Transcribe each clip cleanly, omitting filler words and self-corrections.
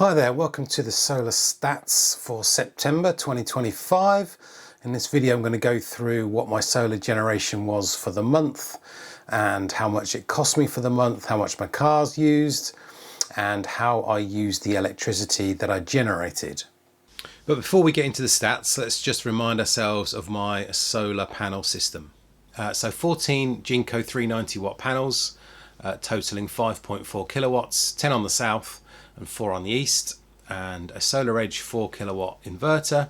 Hi there, welcome to the solar stats for September 2025. In this video I'm going to go through what my solar generation was for the month and how much it cost me for the month, how much my car's used and how I used the electricity that I generated. But before we get into the stats, let's just remind ourselves of my solar panel system. So 14 Jinko 390 watt panels, totaling 5.4 kilowatts, 10 on the south and 4 on the east, and a SolarEdge 4 kilowatt inverter.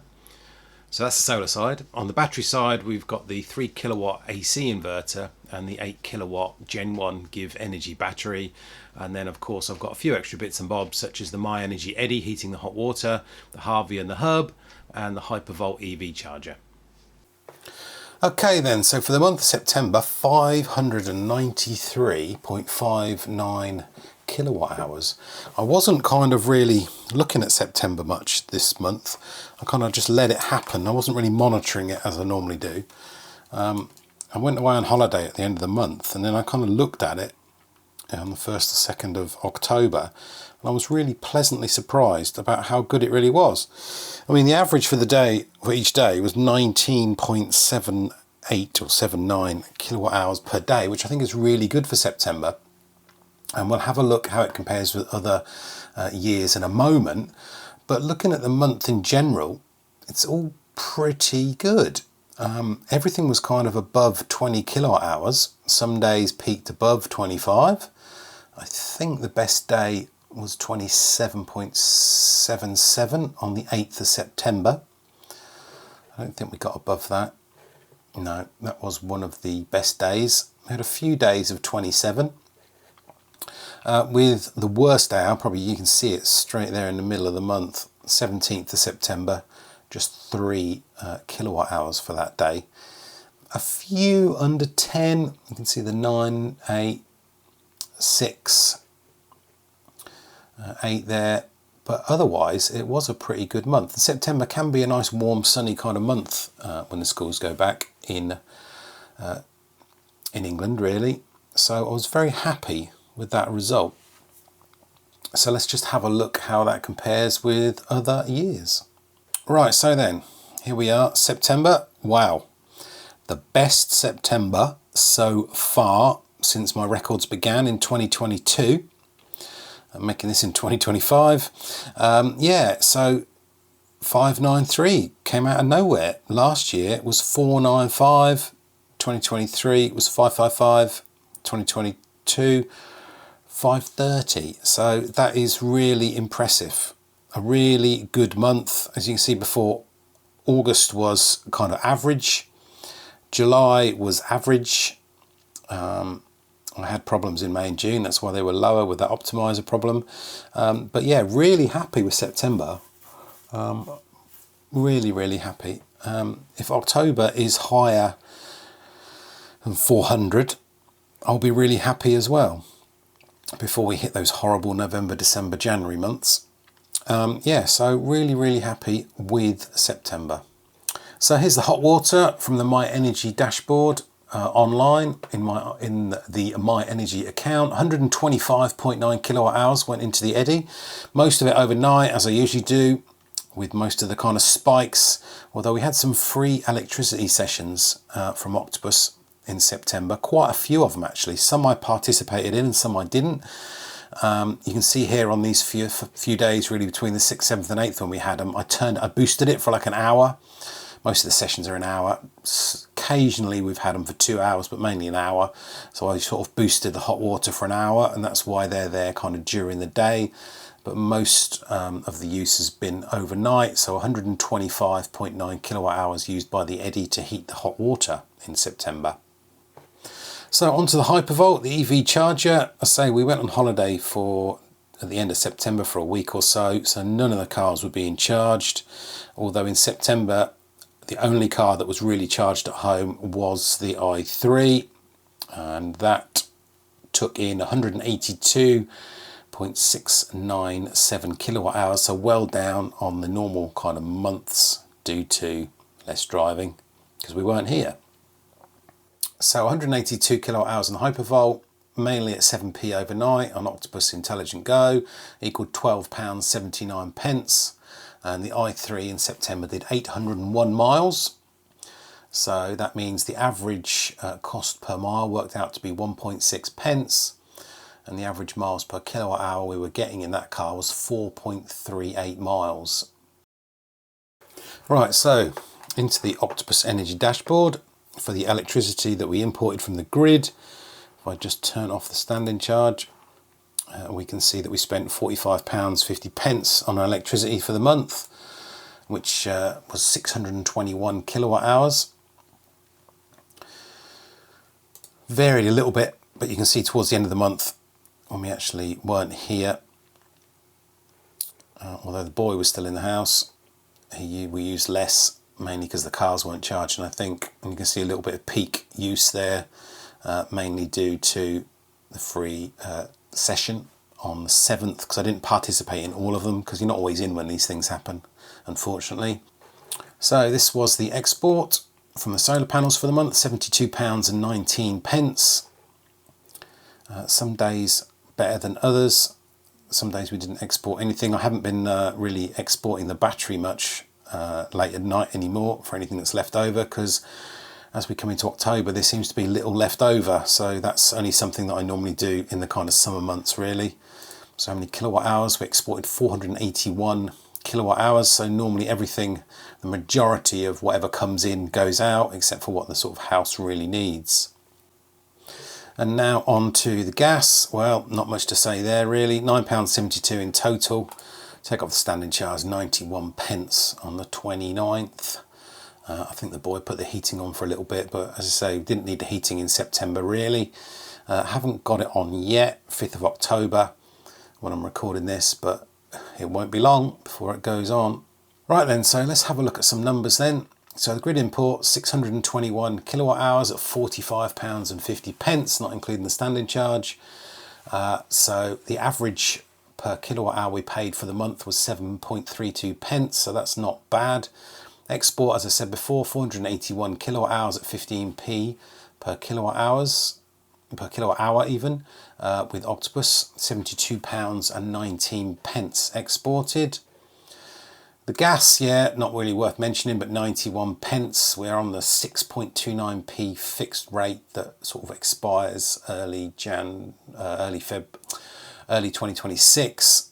So that's the solar side. On the battery side, we've got the 3 kilowatt AC inverter and the 8 kilowatt Gen 1 Give Energy battery. And then of course I've got a few extra bits and bobs such as the MyEnergi Eddi heating the hot water, the Harvey and the Hub, and the Hypervolt EV charger. Okay then, so for the month of September, 593.59 kilowatt hours. I wasn't kind of really looking at September much this month. I kind of just let it happen. I wasn't really monitoring it as I normally do. I went away on holiday at the end of the month and then I kind of looked at it on the 1st or 2nd of October and I was really pleasantly surprised about how good it really was. I mean, the average for the day, for each day, was 19.78 or 79 kilowatt hours per day, which I think is really good for September. And we'll have a look how it compares with other years in a moment. But looking at the month in general, it's all pretty good. Everything was kind of above 20 kilowatt hours. Some days peaked above 25. I think the best day was 27.77 on the 8th of September. I don't think we got above that. No, that was one of the best days. We had a few days of 27. With the worst day, you can see it straight there in the middle of the month, 17th of September, just 3 kilowatt hours for that day. A few under 10, you can see the 9, 8, 6, 8 there, but otherwise it was a pretty good month. September can be a nice warm sunny kind of month when the schools go back in England really, so I was very happy with that result. So let's just have a look how that compares with other years. Right, so then here we are, September. Wow, the best September so far since my records began in 2022. I'm making this in 2025. Yeah, so 593 came out of nowhere. Last year it was 495, 2023 it was 555, 2022 530. So that is really impressive. A really good month. As you can see before, August was kind of average. July was average. I had problems in May and June. That's why they were lower with that optimizer problem. But yeah, really happy with September. Really, really happy. If October is higher than 400, I'll be really happy as well, before we hit those horrible November, December, January months. Yeah, so really, really happy with September. So here's the hot water from the MyEnergi dashboard online in the MyEnergi account. 125.9 kilowatt hours went into the Eddi. Most of it overnight, as I usually do, with most of the kind of spikes. Although we had some free electricity sessions from Octopus in September, quite a few of them actually. Some I participated in and some I didn't. You can see here on these few days really between the 6th, 7th and 8th when we had them, I boosted it for like an hour. Most of the sessions are an hour. Occasionally we've had them for 2 hours, but mainly an hour. So I sort of boosted the hot water for an hour, and that's why they're there kind of during the day. But most of the use has been overnight. So 125.9 kilowatt hours used by the Eddi to heat the hot water in September. So onto the Hypervolt, the EV charger. I say we went on holiday at the end of September for a week or so, so none of the cars were being charged. Although in September, the only car that was really charged at home was the i3, and that took in 182.697 kilowatt hours, so well down on the normal kind of months due to less driving because we weren't here. So 182 kilowatt hours on the Hypervolt, mainly at 7p overnight on Octopus Intelligent Go, equaled £12.79. And the i3 in September did 801 miles. So that means the average cost per mile worked out to be 1.6 pence. And the average miles per kilowatt hour we were getting in that car was 4.38 miles. Right, so into the Octopus Energy dashboard for the electricity that we imported from the grid. If I just turn off the standing charge, we can see that we spent £45.50 on our electricity for the month, which was 621 kilowatt hours. Varied a little bit, but you can see towards the end of the month, when we actually weren't here, although the boy was still in the house, we used less, mainly because the cars weren't charging, I think. And you can see a little bit of peak use there, mainly due to the free session on the 7th, because I didn't participate in all of them, because you're not always in when these things happen, unfortunately. So this was the export from the solar panels for the month, £72.19. Some days better than others. Some days we didn't export anything. I haven't been really exporting the battery much late at night anymore for anything that's left over, because as we come into October there seems to be little left over, so that's only something that I normally do in the kind of summer months really. So how many kilowatt hours? We exported 481 kilowatt hours, so normally everything, the majority of whatever comes in goes out, except for what the sort of house really needs. And now on to the gas. Well, not much to say there really. £9.72 in total. Take off the standing charge, 91 pence on the 29th. I think the boy put the heating on for a little bit, but as I say, didn't need the heating in September really. Haven't got it on yet, 5th of October when I'm recording this, but it won't be long before it goes on. Right then, so let's have a look at some numbers then. So the grid import, 621 kilowatt hours at £45.50, not including the standing charge. So the average per kilowatt hour we paid for the month was 7.32 pence, so that's not bad. Export, as I said before, 481 kilowatt hours at 15p per kilowatt hour even, with Octopus, £72.19 exported. The gas, yeah, not really worth mentioning, but 91 pence. We're on the 6.29p fixed rate that sort of expires early 2026.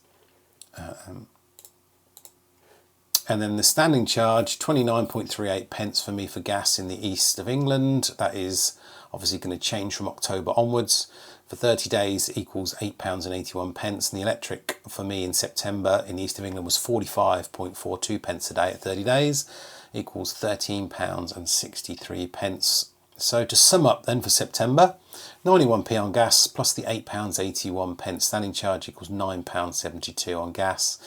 And then the standing charge, 29.38 pence for me for gas in the east of England. That is obviously going to change from October onwards. For 30 days equals £8.81. And the electric for me in September in the east of England was 45.42 pence a day at 30 days, equals £13.63. So to sum up then for September, 91p on gas plus the £8.81 standing charge equals £9.72 on gas.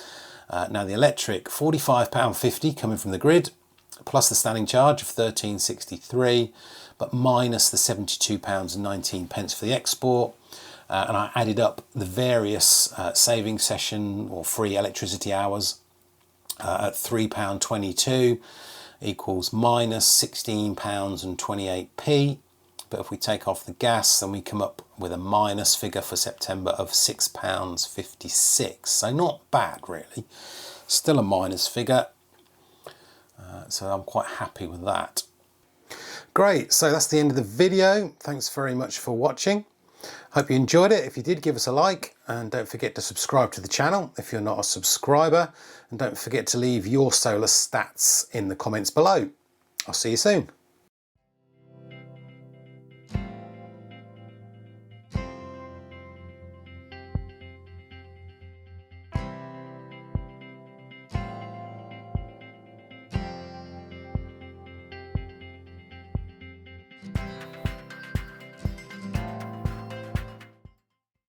Now the electric, £45.50 coming from the grid, plus the standing charge of £13.63, but minus the £72.19 for the export. And I added up the various saving session or free electricity hours at £3.22 equals minus £16.28. But if we take off the gas, then we come up with a minus figure for September of £6.56. So not bad really, still a minus figure. So I'm quite happy with that. Great, so that's the end of the video. Thanks very much for watching. Hope you enjoyed it. If you did, give us a like, and don't forget to subscribe to the channel if you're not a subscriber, and don't forget to leave your solar stats in the comments below. I'll see you soon.